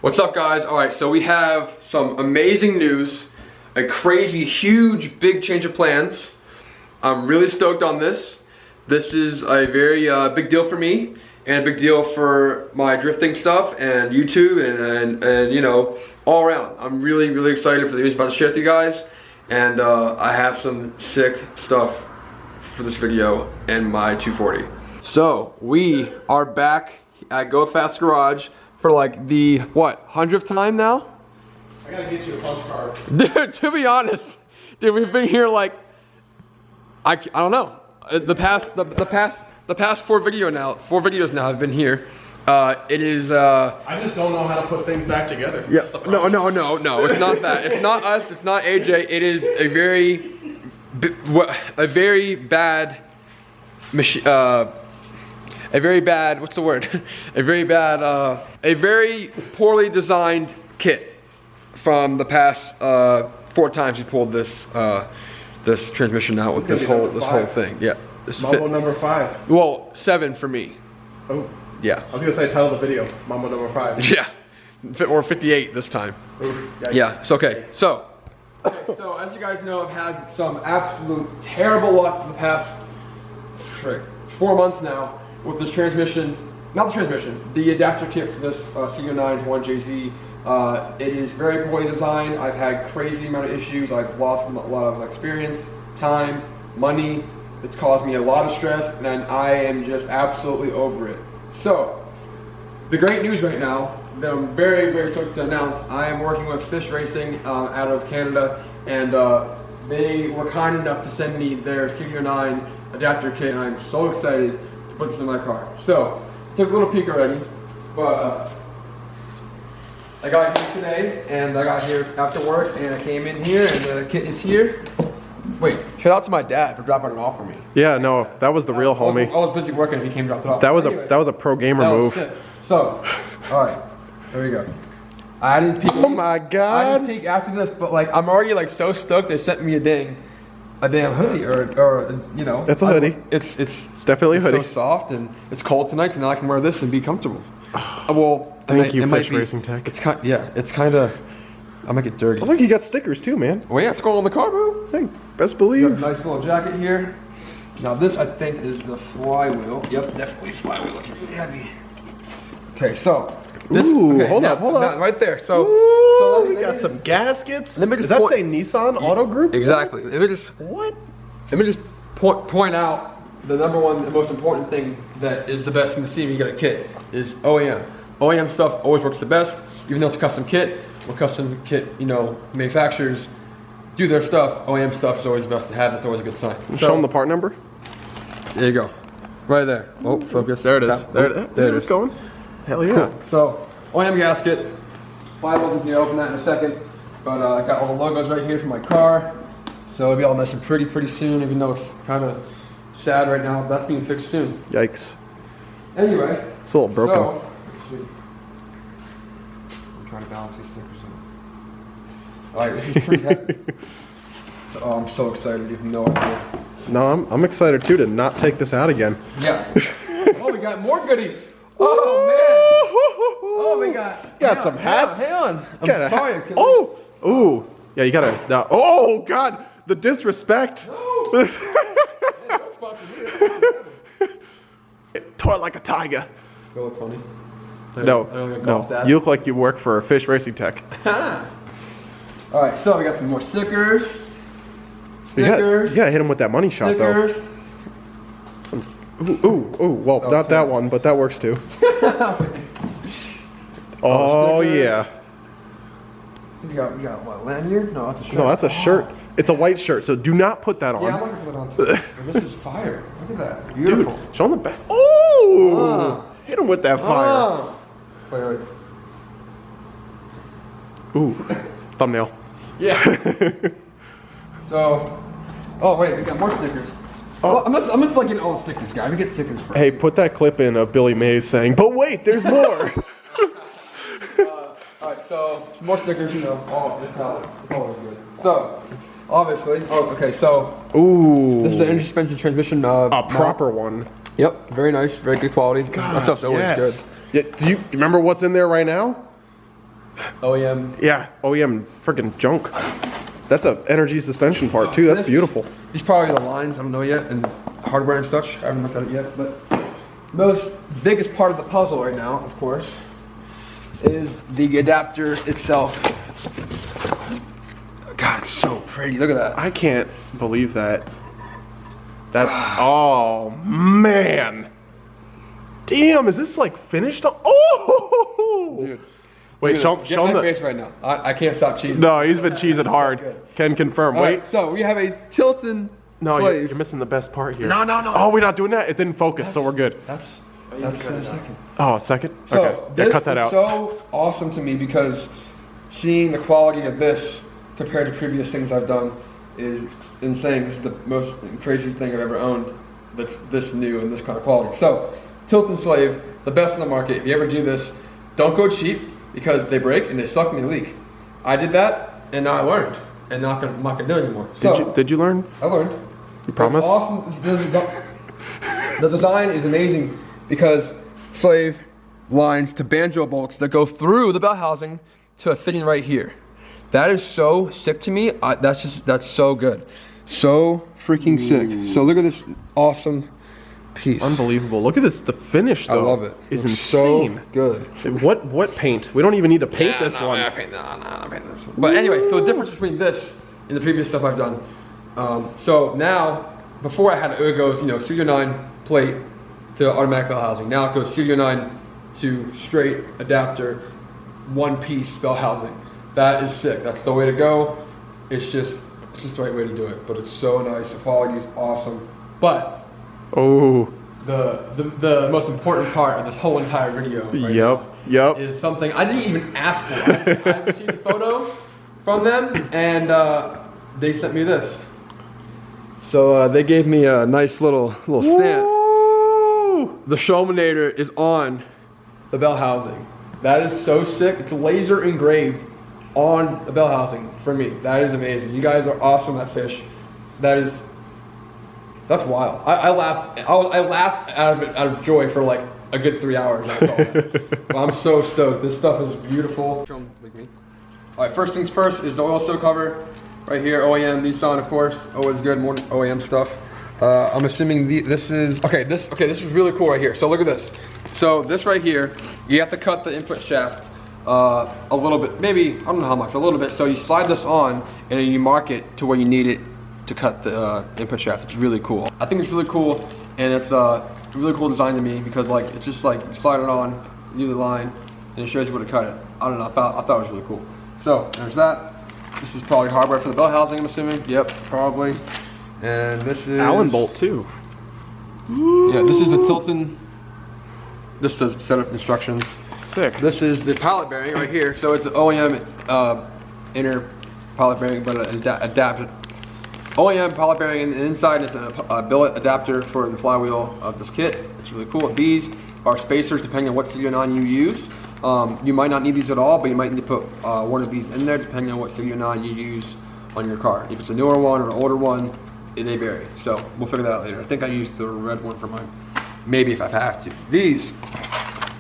What's up, guys? Alright, so we have some amazing news, a crazy, huge, big change of plans. I'm really stoked on this. This is a very big deal for me, and a big deal for my drifting stuff, and YouTube, and you know, all around. I'm really, really excited for the news I'm about to share with you guys, and I have some sick stuff for this video and my 240. So, we are back at Go Fast Garage for like the, what, 100th time now? I gotta get you a punch card. Dude, to be honest, dude, we've been here like, I don't know. The past 4 videos now I've been here. It is, I just don't know how to put things back together. Yeah, no, it's not that. It's not us, it's not AJ. It is a very bad machine, a very bad, what's the word? a very poorly designed kit from the past 4 times we pulled this this transmission out with this whole thing. Yeah. This Mambo number 5. Well, 7 for me. Oh. Yeah. I was gonna say title of the video, Mambo number 5. Yeah. Or 58 this time. Ooh, yeah, it's okay. So as you guys know, I've had some absolute terrible luck in the past 4 months now with this transmission, not the transmission, the adapter kit for this Cd009-1Jz. It is very poorly designed. I've had crazy amount of issues. I've lost a lot of experience, time, money. It's caused me a lot of stress, and I am just absolutely over it. So, the great news right now that I'm very, very stoked to announce, I am working with Fisch out of Canada, and they were kind enough to send me their Cd009 adapter kit, and I'm so excited to put this in my car. So, took a little peek already, but I got here today, and I got here after work, and I came in here, and the kit is here. Wait, shout out to my dad for dropping it off for me. Yeah, no, that was the real homie. I was busy working, and he came and dropped it off. That was a pro gamer move. Sick. So, all right, there we go. I didn't peek. Oh my god! I didn't peek after this, but like I'm already like so stoked they sent me a damn hoodie or you know. It's a hoodie. It's definitely a hoodie. So soft, and it's cold tonight, so now I can wear this and be comfortable. Well, thank you, Fisch Racing Tech. It's kind, yeah, it's kind of. I might get dirty. I think you got stickers too, man. Oh yeah, it's going on the car, bro. Hey, best believe. Nice little jacket here. Now this I think is the Flywheel. Yep, definitely Flywheel. It's really heavy. Okay, so this. Ooh, okay, hold up. Right there. So, we got some gaskets. Let me just Does that say Nissan Auto Group? Exactly. Let me just point out the number one, the most important thing that is the best thing to see when you get a kit is OEM. OEM stuff always works the best, even though it's a custom kit. Or custom kit, you know, manufacturers do their stuff. OEM stuff is always best to have. That's always a good sign. Show them the part number. There you go. Right there. Oh, focus. There it is. There it is going. Hell yeah. Cool. So, OEM gasket. Flywheel's in here. Open that in a second. But I got all the logos right here for my car. So it'll be all nice and pretty soon, even though it's kind of sad right now. That's being fixed soon. Yikes. Anyway. It's a little broken. So, let's see. I'm trying to balance these stickers. Alright, this is pretty heavy. Oh, I'm so excited, you have no idea. No, I'm excited too to not take this out again. Yeah. Oh, we got more goodies. Oh, man. Oh, we got some hats. Hang on. I'm sorry. Ooh. Yeah, you gotta. Oh, God. The disrespect. No. Toy like a tiger. Go look funny. No. You look like you work for Fisch Racing Tech. Alright, so we got some more stickers. You gotta hit him with that money shot, stickers. Though. Well, not that one, but that works too. Oh, yeah. We got what, lanyard? No, that's a shirt. No, that's a shirt. It's a white shirt, so do not put that on. Yeah, I'm not gonna put it on today. This is fire. Look at that. Beautiful. Dude, show him the back. Oh! Hit him with that fire. Wait. Ooh. Thumbnail. Yeah. So, oh wait, we got more stickers. Oh, I'm just like getting all the stickers, guys. We get stickers first. Hey, put that clip in of Billy Mays saying, "But wait, there's more." All right, so some more stickers. You know, it's always good. So, obviously, Ooh. This is an engine suspension transmission. A proper one. Yep, very nice, very good quality. God, that stuff's always good. Yeah, do you remember what's in there right now? OEM. Yeah, OEM freaking junk. That's a energy suspension part too. That's beautiful. These probably the lines, I don't know yet, and hardware and such. I haven't looked at it yet, but most biggest part of the puzzle right now, of course, is the adapter itself. God, it's so pretty. Look at that. I can't believe that. That's oh man. Damn, is this like finished? Oh, Dude. Wait, show Get him my the. face right now. I can't stop cheesing. No, he's been cheesing hard. good. Can confirm. All Wait. right, so we have a Tilton No, Slave. you're missing the best part here. No. Oh, we're not doing that? It didn't focus, so we're good. That's in a second. Oh, a second? So okay. this Yeah, cut that is out. so awesome to me because seeing the quality of this compared to previous things I've done is insane. This is the most crazy thing I've ever owned that's this new and this kind of quality. So Tilton Slave, the best in the market. If you ever do this, don't go cheap because they break and they suck and they leak. I did that and now I learned and not gonna do it anymore. Did you learn? I learned. You promise? It's awesome. The design is amazing because Slave lines to banjo bolts that go through the bell housing to a fitting right here. That is so sick to me. That's so good. So freaking sick. So look at this awesome piece. Unbelievable. Look at this. The finish, though. I love it. Is Looks insane. So good. What paint? We don't even need to paint this one. I'm painting this one. But anyway, so the difference between this and the previous stuff I've done. So now, before I had it goes, Cd009 plate to automatic bell housing. Now it goes Cd009 to straight adapter, one piece bell housing. That is sick. That's the way to go. It's just the right way to do it. But it's so nice. The quality is awesome. But Oh. the most important part of this whole entire video right Yep. is something I didn't even ask for. I received a photo from them and they sent me this. So they gave me a nice little stamp. Ooh. The Shulmanator is on the bell housing. That is so sick. It's laser engraved on the bell housing for me. That is amazing. You guys are awesome at Fisch. That's wild. I laughed. I laughed out of joy for like a good 3 hours. But I'm so stoked. This stuff is beautiful. Like me. All right. First things first is the oil seal cover. Right here, OEM, Nissan, of course. Always good. More OEM stuff. I'm assuming this is okay. This is really cool right here. So look at this. So this right here, you have to cut the input shaft a little bit, maybe I don't know how much, a little bit. So you slide this on and then you mark it to where you need it to cut the input shaft. It's really cool. I think it's really cool, and it's a really cool design to me because like it's just like you slide it on, you do the line, and it shows you where to cut it. I don't know. I thought it was really cool. So there's that. This is probably hardware for the bell housing, I'm assuming. Yep, probably. And this is Allen bolt too. Yeah, this is the Tilton. This is set up instructions. Sick. This is the pilot bearing right here. So it's an OEM inner pilot bearing, but adapted. OEM pilot bearing, and inside is a billet adapter for the flywheel of this kit. It's really cool. These are spacers depending on what Cd009 you use. You might not need these at all, but you might need to put one of these in there depending on what Cd009 you use on your car. If it's a newer one or an older one, they vary. So we'll figure that out later. I think I used the red one for mine. Maybe if I have to. These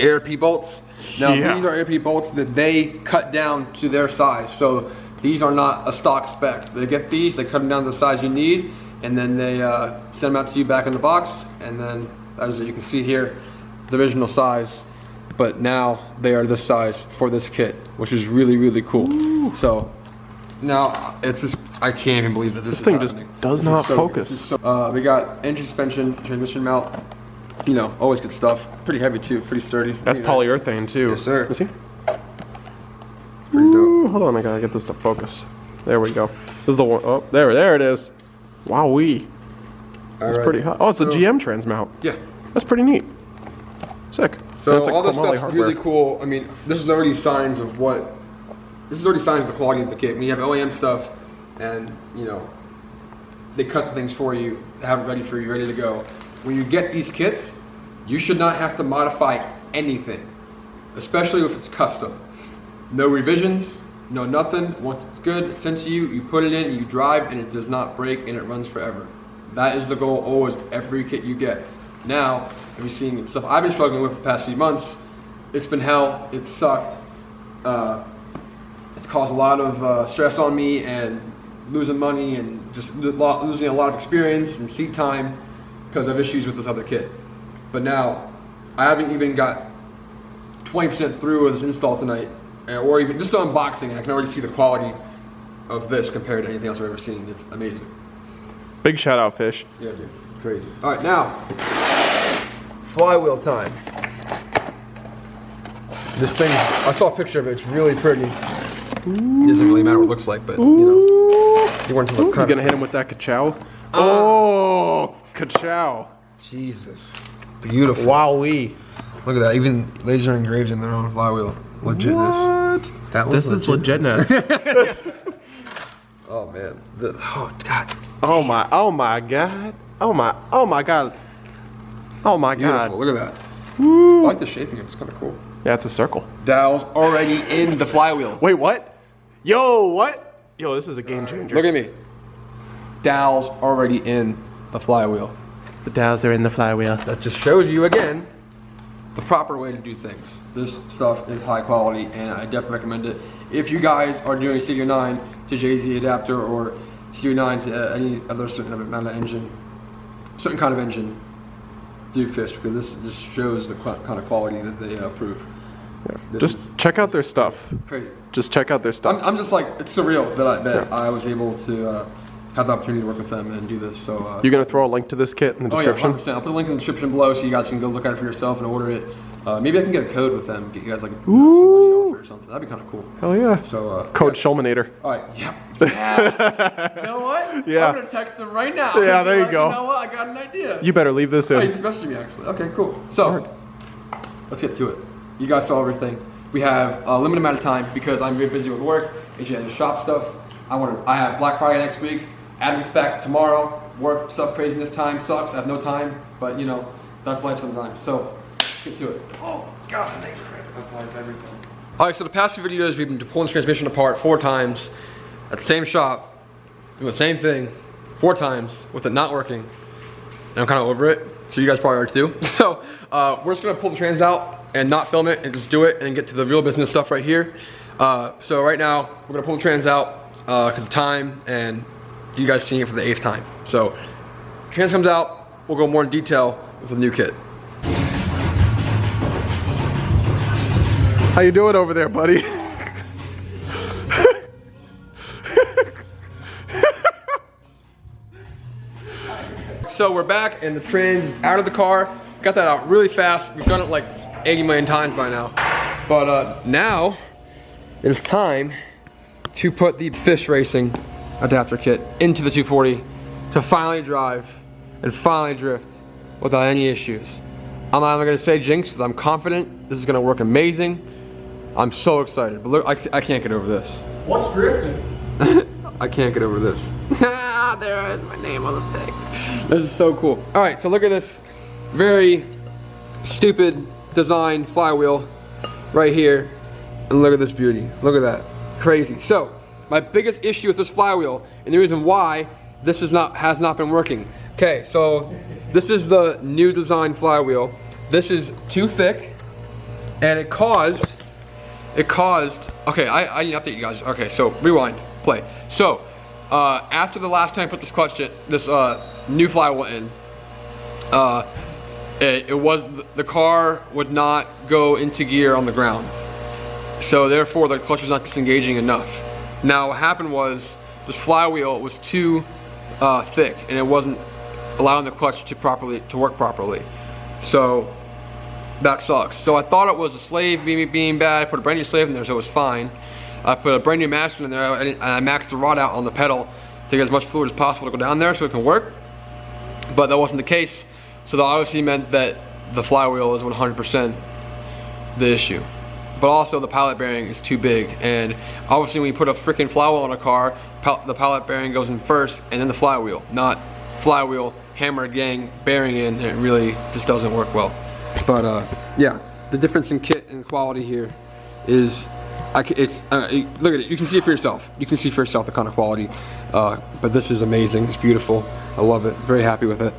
ARP bolts. Now these are ARP bolts that they cut down to their size. So these are not a stock spec. They get these, they cut them down to the size you need, and then they send them out to you back in the box. And then that is it. You can see here the original size, but now they are this size for this kit, which is really, really cool. Ooh. So now it's just, I can't even believe that this thing is just does not focus. We got engine suspension, transmission mount. Always good stuff. Pretty heavy too, pretty sturdy. That's polyurethane too. Yes, sir. You see? It's pretty dope. Hold on, I gotta get this to focus. There we go. This is the one. Oh, there it is. Wowee. That's pretty hot. Oh, it's a GM trans mount. Yeah. That's pretty neat. Sick. So like all this chromoly stuff's really cool. I mean, this is already signs of what. This is already signs of the quality of the kit. When you have OEM stuff, and they cut the things for you, have it ready for you, ready to go. When you get these kits, you should not have to modify anything, especially if it's custom. No revisions, no nothing. Once it's good, it's sent to you, you put it in, you drive, and it does not break, and it runs forever. That is the goal always, every kit you get. Now, have you seen stuff I've been struggling with for the past few months? It's been hell, it sucked. It's caused a lot of stress on me and losing money and just losing a lot of experience and seat time because of issues with this other kit. But now, I haven't even got 20% through of this install tonight, or even just unboxing. I can already see the quality of this compared to anything else I've ever seen. It's amazing. Big shout out, Fisch. Yeah, dude. Crazy. All right, now, flywheel time. This thing, I saw a picture of it. It's really pretty. It doesn't really matter what it looks like, but you know, you want to look. You're gonna hit him with that ka-chow. Oh, ka-chow. Jesus, beautiful. Wowee. Look at that. Even laser engraves in their own flywheel. Legitness. What? That was this is legitness. Oh man. Oh god. Oh my god. Oh my god. Oh my god. Oh my god. Beautiful. Look at that. I like the shaping. It's kind of cool. Yeah, it's a circle. Dowel's already in the flywheel. Wait, what? Yo, what? Yo, this is a game changer. Look at me. Dowel's already in the flywheel. The dowels are in the flywheel. That just shows you again the proper way to do things. This stuff is high quality and I definitely recommend it. If you guys are doing a Cd009-1Jz Adaptor or Cd009 to any other certain amount of engine, certain kind of engine, do Fisch, because this just shows the kind of quality that they approve. Yeah. Just check out their stuff. Crazy. Just check out their stuff. I'm just like, it's surreal that I was able to have the opportunity to work with them and do this. So you're gonna throw a link to this kit in the description? Oh yeah, 100%. I'll put a link in the description below so you guys can go look at it for yourself and order it. Maybe I can get a code with them, get you guys like some money off it or something. That'd be kind of cool. Hell yeah. So code yeah. Shulmanator. All right, yeah. You know what? Yeah. I'm gonna text them right now. Yeah, there you go. You know what? I got an idea. You better leave this Oh, in. you just messaged me actually. Okay, cool. So let's get to it. You guys saw everything. We have a limited amount of time because I'm very busy with work. AJ has to shop stuff. I have Black Friday next week. Adam gets back tomorrow. Work stuff craziness time sucks. I have no time, but you know that's life sometimes. So let's get to it. Oh God, that's life everything. All right, so the past few videos we've been pulling the transmission apart 4 times at the same shop, doing the same thing 4 times with it not working, and I'm kind of over it. So you guys probably are too. So we're just gonna pull the trans out and not film it and just do it and get to the real business stuff right here. So right now we're gonna pull the trans out because of time and you guys seeing it for the 8th time. So trans comes out, we'll go more in detail with the new kit. How you doing over there, buddy? So we're back and the trans is out of the car. Got that out really fast. We've done it like 80 million times by now. But now it's time to put the Fisch Racing adapter kit into the 240 to finally drive and finally drift without any issues. I'm not even gonna say jinx because I'm confident this is gonna work amazing. I'm so excited, but look, I can't get over this. What's drifting? I can't get over this. There is my name on the thing. This is so cool. All right, so look at this very stupid design flywheel right here. And look at this beauty. Look at that. Crazy. So, my biggest issue with this flywheel, and the reason why this has not been working. Okay, so this is the new design flywheel. This is too thick, and it caused, okay, I need to update you guys. Okay, so rewind, play. So, after the last time I put this clutch in, this new flywheel in, the car would not go into gear on the ground. So therefore the clutch was not disengaging enough. Now what happened was this flywheel was too thick and it wasn't allowing the clutch to work properly. So that sucks. So I thought it was a slave being bad. I put a brand new slave in there so it was fine. I put a brand new master in there and I maxed the rod out on the pedal to get as much fluid as possible to go down there so it can work. But that wasn't the case. So that obviously meant that the flywheel is 100% the issue. But also the pallet bearing is too big. And obviously when you put a freaking flywheel on a car, the pallet bearing goes in first and then the flywheel. Not flywheel, hammer, gang, bearing in. It really just doesn't work well. But yeah, the difference in kit and quality here is, look at it, you can see it for yourself. You can see for yourself the kind of quality. But this is amazing, it's beautiful. I love it, very happy with it.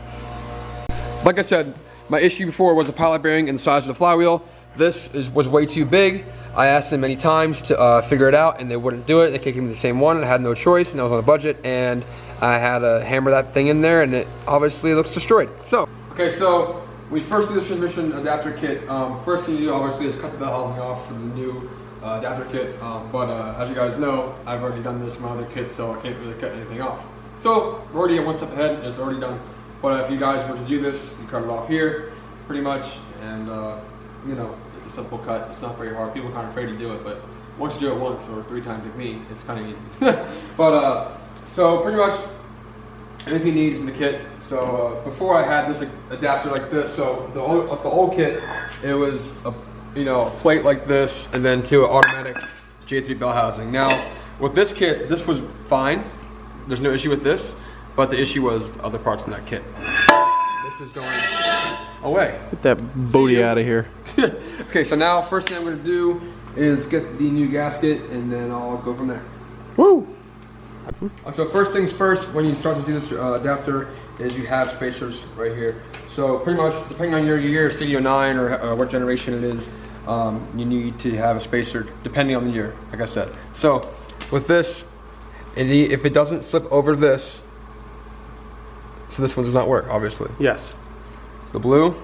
Like I said, my issue before was the pallet bearing and the size of the flywheel. this was way too big. I asked them many times to figure it out, and they wouldn't do it. They kept giving me the same one, and I had no choice, and I was on a budget, and I had to hammer that thing in there, and it obviously looks destroyed. So, okay, so we first do the transmission adapter kit. First thing you do, obviously, is cut the bell housing off for the new adapter kit. But as you guys know, I've already done this in my other kit, so I can't really cut anything off. So we're already one step ahead, it's already done. But if you guys were to do this, you cut it off here, pretty much, and you know, it's a simple cut. It's not very hard. People are kind of afraid to do it, but once you do it once or 3 times like me, it's kind of easy. But so pretty much anything you need is in the kit. So before I had this adapter like this, so the old kit, it was a plate like this, and then to an automatic J3 bell housing. Now with this kit, this was fine. There's no issue with this, but the issue was other parts in that kit. This is going away. Get that booty out of here. Okay, so now first thing I'm going to do is get the new gasket, and then I'll go from there. Woo! So first things first, when you start to do this adapter, is you have spacers right here. So pretty much, depending on your year, Cd009 or what generation it is, you need to have a spacer depending on the year, like I said. So with this, if it doesn't slip over this, so this one does not work, obviously. Yes. The blue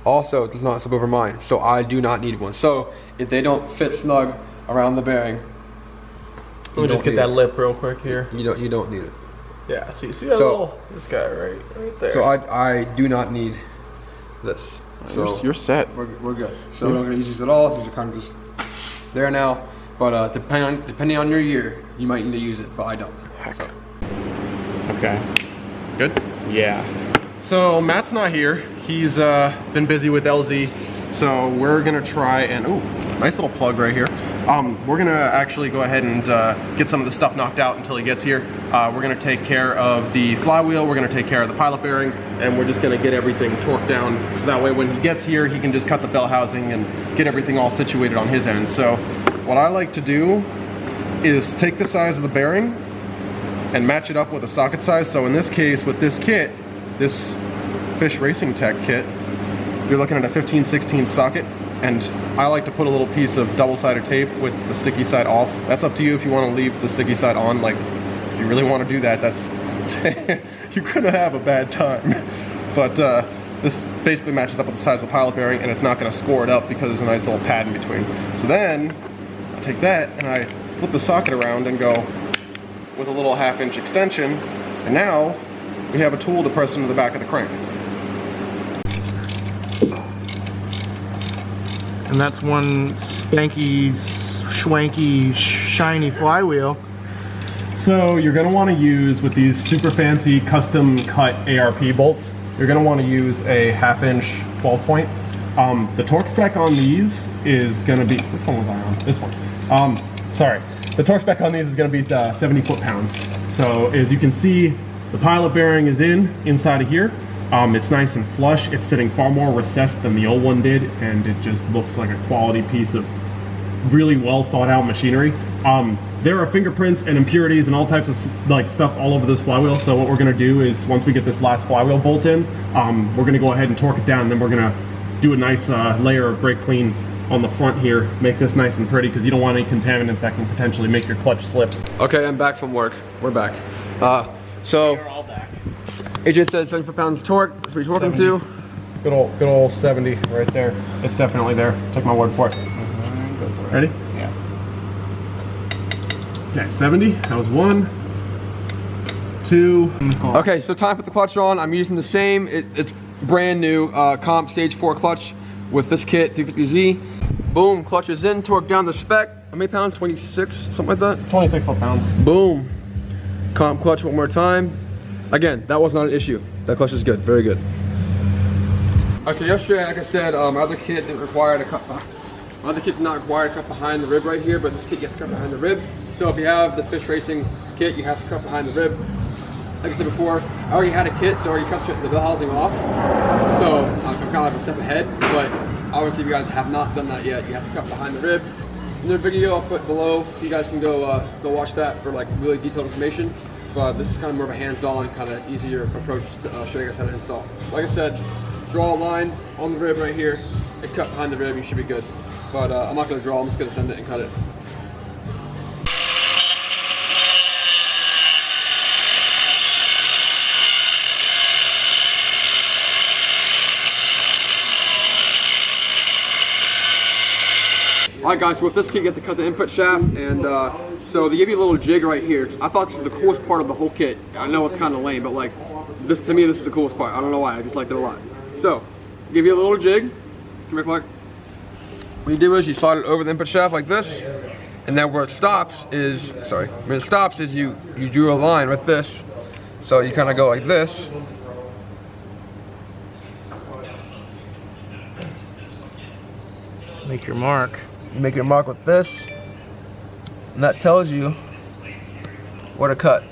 also does not slip over mine, so I do not need one. So if they don't fit snug around the bearing, let me just get that lip real quick here. You don't need it. Yeah, so you see that little, this guy right there. So I do not need this. So you're set. We're good. So we're not gonna use these at all. These are kind of just there now. But depending on your year, you might need to use it, but I don't. Heck. So. Good? Good? Yeah. So Matt's not here. He's been busy with LZ. So we're gonna try and, ooh, nice little plug right here. We're gonna actually go ahead and get some of the stuff knocked out until he gets here. We're gonna take care of the flywheel, we're gonna take care of the pilot bearing, and we're just gonna get everything torqued down so that way when he gets here, he can just cut the bell housing and get everything all situated on his end. So what I like to do is take the size of the bearing and match it up with the socket size. So in this case, with this kit, this Fisch Racing Tech kit, you're looking at a 15/16 socket, and I like to put a little piece of double-sided tape with the sticky side off. That's up to you if you want to leave the sticky side on. Like, if you really want to do that, that's you're gonna have a bad time. But this basically matches up with the size of the pilot bearing, and it's not gonna score it up because there's a nice little pad in between. So then I take that and I flip the socket around and go with a little 1/2-inch extension, and now we have a tool to press into the back of the crank. And that's one spanky, schwanky, shiny flywheel. So you're going to want to use, with these super fancy custom cut ARP bolts, you're going to want to use a 1/2-inch 12-point. The torque spec on these is going to be, which one was I on? This one. Sorry. The torque spec on these is going to be 70 foot-pounds. So as you can see, the pilot bearing is inside of here. It's nice and flush. It's sitting far more recessed than the old one did, and it just looks like a quality piece of really well thought out machinery. There are fingerprints and impurities and all types of stuff all over this flywheel. So what we're going to do is, once we get this last flywheel bolt in, we're going to go ahead and torque it down, and then we're going to do a nice layer of brake clean on the front here, make this nice and pretty, because you don't want any contaminants that can potentially make your clutch slip. Okay, I'm back from work. We're back. So We're all back. AJ says 74 pounds torque. That's what you're torquing to. Good old 70 right there. It's definitely there. Take my word for it. Ready? Yeah. Okay, 70. That was 1, 2. Okay, so time to put the clutch on. I'm using the same. It's brand new comp stage 4 clutch with this kit 350Z. Boom, clutch is in. Torque down the spec. How many pounds? 26, something like that. 26 foot-pounds. Boom. Comp clutch one more time. Again, that was not an issue. That clutch is good, very good. Alright, so yesterday, like I said, my other kit didn't require to cut. My other kit did not require to cut behind the rib right here, but this kit you have to cut behind the rib. So if you have the Fisch Racing kit, you have to cut behind the rib. Like I said before, I already had a kit, so I already cut the bell housing off. So I'm kind of a step ahead, but obviously if you guys have not done that yet, you have to cut behind the rib. Another video I'll put below, so you guys can go watch that for like really detailed information. But this is kind of more of a hands-on, kind of easier approach to showing us how to install. Like I said, draw a line on the rib right here, it cut behind the rib, you should be good. But I'm not gonna draw, I'm just gonna send it and cut it. Alright guys, so with this kit you get to cut the input shaft, and so they give you a little jig right here. I thought this was the coolest part of the whole kit. I know it's kind of lame, but like, this to me this is the coolest part. I don't know why, I just liked it a lot. So, give you a little jig. Come here, Clark. What you do is you slide it over the input shaft like this, and then where it stops is, you drew a line with this. So you kind of go like this. Make your mark. You make your mark with this, and that tells you where to cut.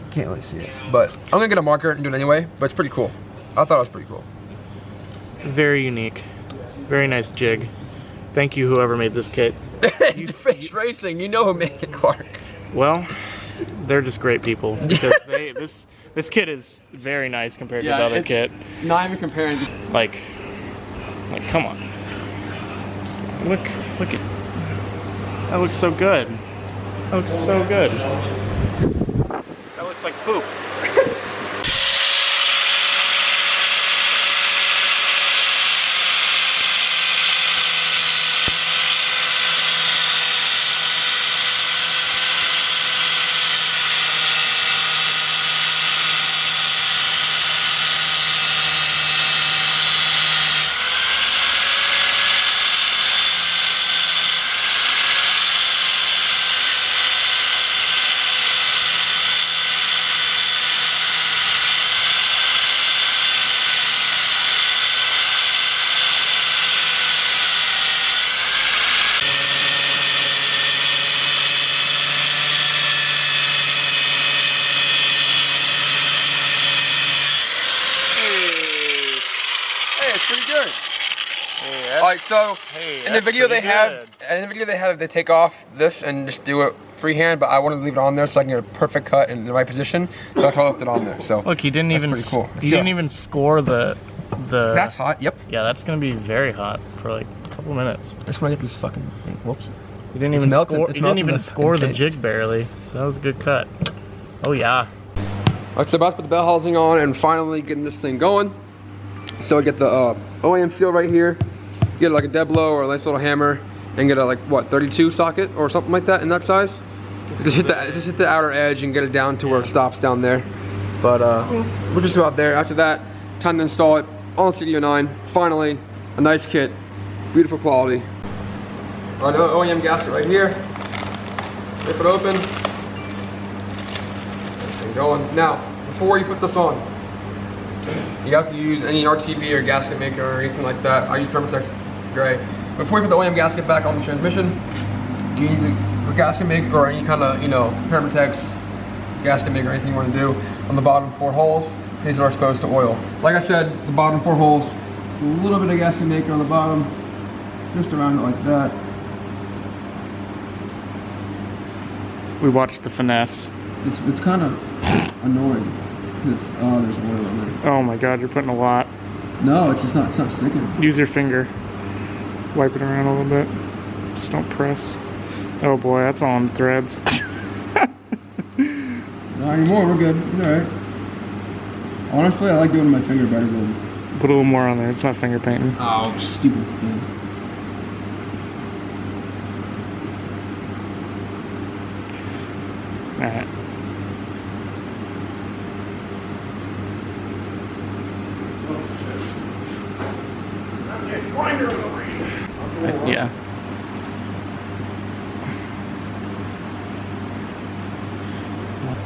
Can't really see it, but I'm gonna get a marker and do it anyway, but it's pretty cool. I thought it was pretty cool. Very unique. Very nice jig. Thank you, whoever made this kit. Fisch Racing, you know who made it, Clark. Well, they're just great people, because this kit is very nice compared to the other kit. Not even comparing. Like, come on. Look at, that looks so good. That looks so good. That looks like poop. Pretty good. Alright, so in the video they have, they take off this and just do it freehand, but I wanted to leave it on there so I can get a perfect cut in the right position. So that's why I left it on there. So look, he didn't even pretty cool. He didn't even score the. That's hot. Yep. Yeah, that's gonna be very hot for like a couple minutes. I just want to get this fucking thing. Whoops. He didn't even score the jig barely. So that was a good cut. Oh yeah. Alright, so about to put the bell housing on and finally getting this thing going. So I get the OEM seal right here, get like a dead blow or a nice little hammer, and get a like what 32 socket or something like that in that size. Just hit the outer edge and get it down to where it stops down there. But we're just about there. After that, time to install it on the Cd009. Finally, a nice kit, beautiful quality. Our OEM gasket right here. Rip it open. And going. Now, before you put this on, you have to use any RTV or gasket maker or anything like that. I use Permatex Gray. Before you put the OEM gasket back on the transmission, you need a gasket maker or any kind of, Permatex gasket maker, anything you want to do. On the bottom 4 holes, these are exposed to oil. Like I said, the bottom 4 holes, a little bit of gasket maker on the bottom, just around it like that. We watched the finesse. It's kind of annoying. There's oil on there. Oh my god, you're putting a lot. No, it's just not sticking. Use your finger. Wipe it around a little bit. Just don't press. Oh boy, that's all on the threads. Not anymore, we're good. It's alright. Honestly, I like doing my finger better than... Put a little more on there, it's not finger painting. Oh, stupid thing. Alright. Yeah.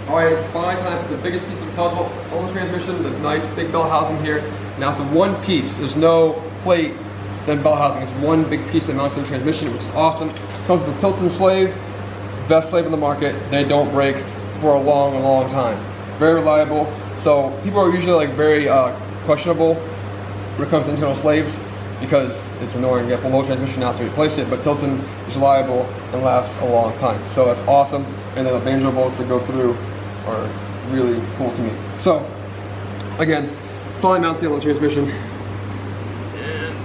Alright, it's finally time to put the biggest piece of the puzzle on the transmission, the nice big bell housing here. Now it's one piece, there's no plate, then bell housing. It's one big piece that mounts in the transmission, which is awesome. Comes with a Tilton slave, best slave in the market. They don't break for a long time. Very reliable. So people are usually like very questionable when it comes to internal slaves, because it's annoying to get below transmission out to replace it, but Tilton is reliable and lasts a long time. So that's awesome, and then the banjo bolts that go through are really cool to me. So, again, finally mounted on the transmission. And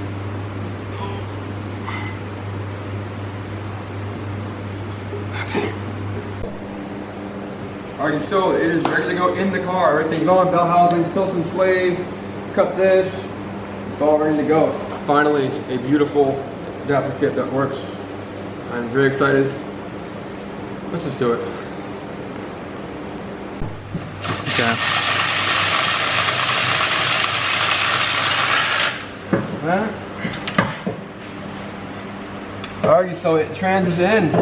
Alright, so it is ready to go in the car. Everything's on, bell housing, tilt and slave, cut this. It's all ready to go. Finally, a beautiful adapter kit that works. I'm very excited. Let's just do it. Okay. Alrighty, so it trans is in.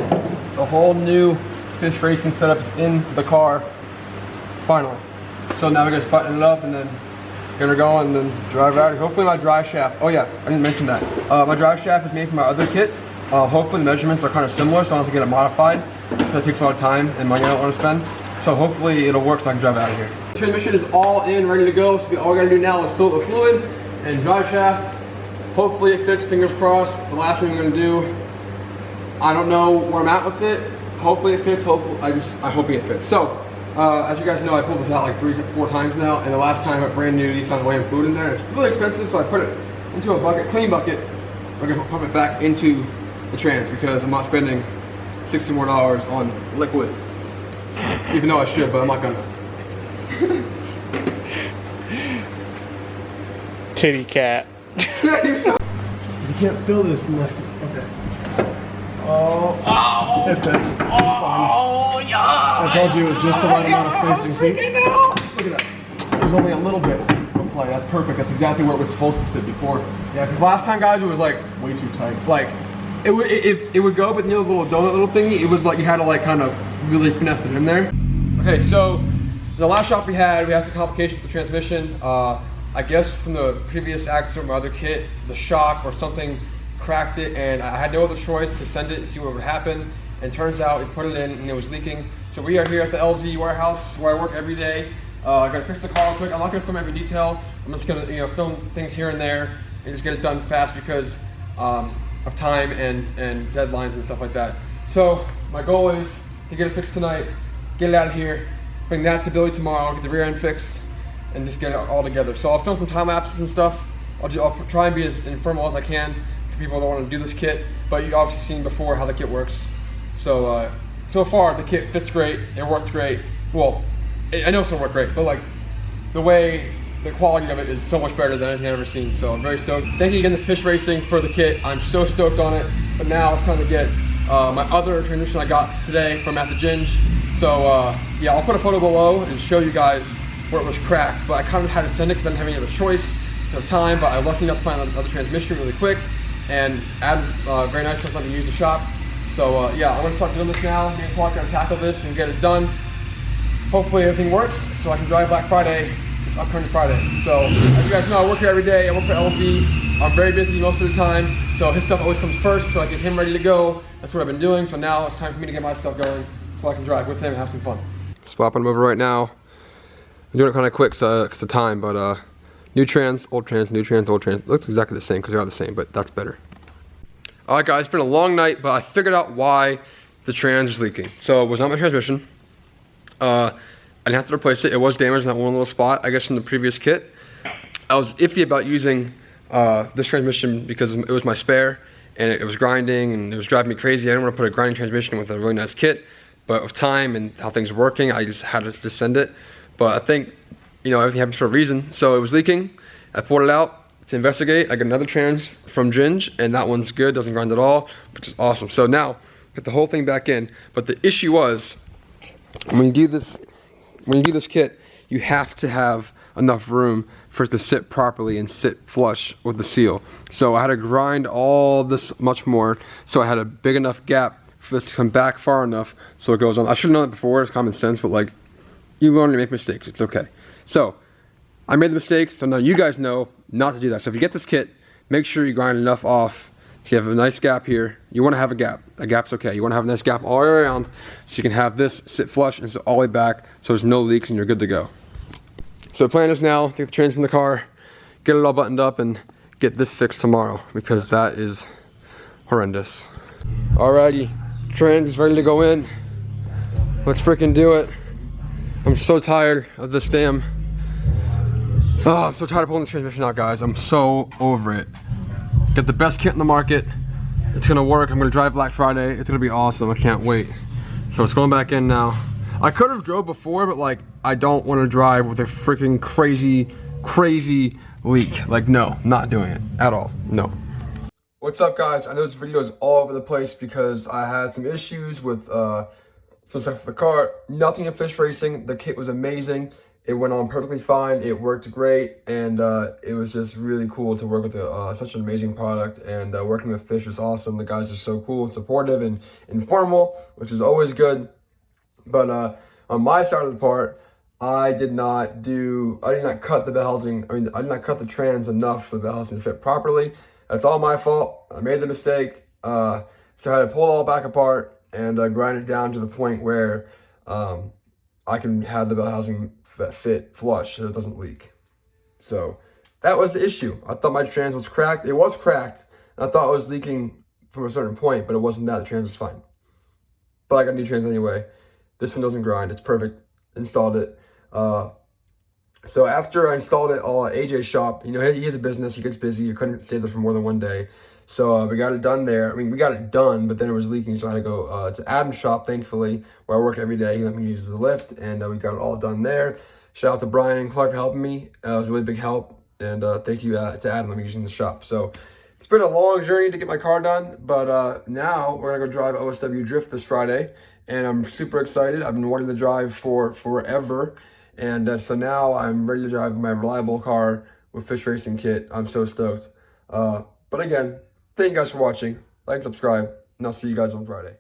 The whole new Fisch racing setup is in the car. Finally. So now we're gonna button it up and then get her going and then drive out. Hopefully my drive shaft, oh yeah, I didn't mention that. My drive shaft is made from my other kit. Hopefully the measurements are kind of similar, so I don't have to get it modified. That takes a lot of time and money I don't want to spend. So hopefully it'll work so I can drive out of here. The transmission is all in, ready to go. So all we gotta do now is fill it with fluid and drive shaft. Hopefully it fits, fingers crossed. It's the last thing we're gonna do. I don't know where I'm at with it. Hopefully it fits, I'm hoping it fits. So, as you guys know, I pulled this out like 3 or 4 times now, and the last time I put brand new Nissan Lamb fluid in there. It's really expensive, so I put it into a bucket, clean bucket. We're gonna pump it back into the trans because I'm not spending $60 more on liquid. Even though I should, but I'm not gonna. Titty cat. You can't fill this unless you, okay. Oh, it fits. It's fine. Oh, yeah. I told you it was just the right amount of spacing. See? Look at that. There's only a little bit of play. That's perfect. That's exactly where it was supposed to sit before. Yeah, because last time, guys, it was like Way too tight. like it would go, but you know the little donut little thingy, it was like you had to like kind of really finesse it in there. Okay, so the last shop we had some complications with the transmission. I guess from the previous accident, my other kit, the shock or something cracked it, and I had no other choice to send it and see what would happen. And turns out we put it in and it was leaking. So we are here at the LZ warehouse where I work every day. I'm gonna fix the car real quick. I'm not gonna film every detail. I'm just gonna film things here and there and just get it done fast because of time and deadlines and stuff like that. So my goal is to get it fixed tonight, get it out of here, bring that to Billy tomorrow, get the rear end fixed, and just get it all together. So I'll film some time lapses and stuff. I'll try and be as informal as I can for people that want to do this kit, but you've obviously seen before how the kit works. So so far the kit fits great, it worked great. Well, I know it's gonna work great, but like the quality of it is so much better than anything I've ever seen. So I'm very stoked. Thank you again to Fisch Racing for the kit. I'm so stoked on it. But now it's time to get my other transmission I got today from at the Ginge. So yeah, I'll put a photo below and show you guys where it was cracked, but I kind of had to send it because I didn't have any other choice of time, but I was lucky enough to find another transmission really quick, and Adam's very nice enough to let me use the shop. So yeah, I'm going to start doing this now. Me and Clark are going to tackle this and get it done. Hopefully everything works so I can drive Black Friday, this upcoming Friday. So as you guys know, I work here every day. I work for LZ. I'm very busy most of the time, so his stuff always comes first, so I get him ready to go. That's what I've been doing, so now it's time for me to get my stuff going so I can drive with him and have some fun. Swapping them over right now. I'm doing it kind of quick because of time, but new trans, old trans, new trans, old trans. It looks exactly the same because they're all the same, but that's better. Alright guys, it's been a long night, but I figured out why the trans was leaking. So it was not my transmission. I didn't have to replace it. It was damaged in that one little spot, I guess, from the previous kit. I was iffy about using this transmission because it was my spare, and it was grinding, and it was driving me crazy. I didn't want to put a grinding transmission with a really nice kit, but with time and how things were working, I just had to just send it. But I think, you know, everything happens for a reason. So it was leaking. I pulled it out to investigate. I got another trans from Ginge, and that one's good, doesn't grind at all, which is awesome. So now, get the whole thing back in. But the issue was, when you do this kit, you have to have enough room for it to sit properly and sit flush with the seal. So I had to grind all this much more, so I had a big enough gap for this to come back far enough so it goes on. I should have known it before, it's common sense, but like, you learn to make mistakes, it's okay. So, I made the mistake, so now you guys know not to do that. So if you get this kit, make sure you grind enough off so you have a nice gap here. You want to have a gap. A gap's okay. You want to have a nice gap all the way around so you can have this sit flush and sit all the way back so there's no leaks and you're good to go. So the plan is now, take the trans in the car, get it all buttoned up, and get this fixed tomorrow because that is horrendous. Alrighty, trans is ready to go in. Let's freaking do it. I'm so tired of this damn... Oh, I'm so tired of pulling this transmission out, guys. I'm so over it. Get the best kit in the market. It's gonna work. I'm gonna drive Black Friday. It's gonna be awesome. I can't wait. So it's going back in now. I could have drove before, but like, I don't want to drive with a freaking crazy leak. Like, no, not doing it at all, no. What's up, guys? I know this video is all over the place because I had some issues with some stuff for the car. Nothing in Fisch Racing. The kit was amazing. It went on perfectly fine. It worked great, and it was just really cool to work with such an amazing product. And working with Fisch was awesome. The guys are so cool and supportive and informal, which is always good. But on my side of the part, I did not cut the bell housing. I did not cut the trans enough for the bell housing to fit properly. That's all my fault. I made the mistake. So I had to pull it all back apart and grind it down to the point where I can have the bell housing fit flush so it doesn't leak. So that was the issue. I thought my trans was cracked. It was cracked. And I thought it was leaking from a certain point, but it wasn't that. The trans was fine. But I got a new trans anyway. This one doesn't grind. It's perfect. Installed it. So after I installed it all at AJ's shop, you know, he has a business. He gets busy. He couldn't stay there for more than one day. So we got it done there. I mean, we got it done, but then it was leaking, so I had to go to Adam's shop, thankfully, where I work every day. He let me use the lift, and we got it all done there. Shout out to Brian and Clark for helping me. It was a really big help, and thank you to Adam for using the shop. So it's been a long journey to get my car done, but now we're going to go drive OSW Drift this Friday, and I'm super excited. I've been wanting to drive for forever, and so now I'm ready to drive my reliable car with Fisch Racing kit. I'm so stoked. But again, thank you guys for watching. Like, subscribe, and I'll see you guys on Friday.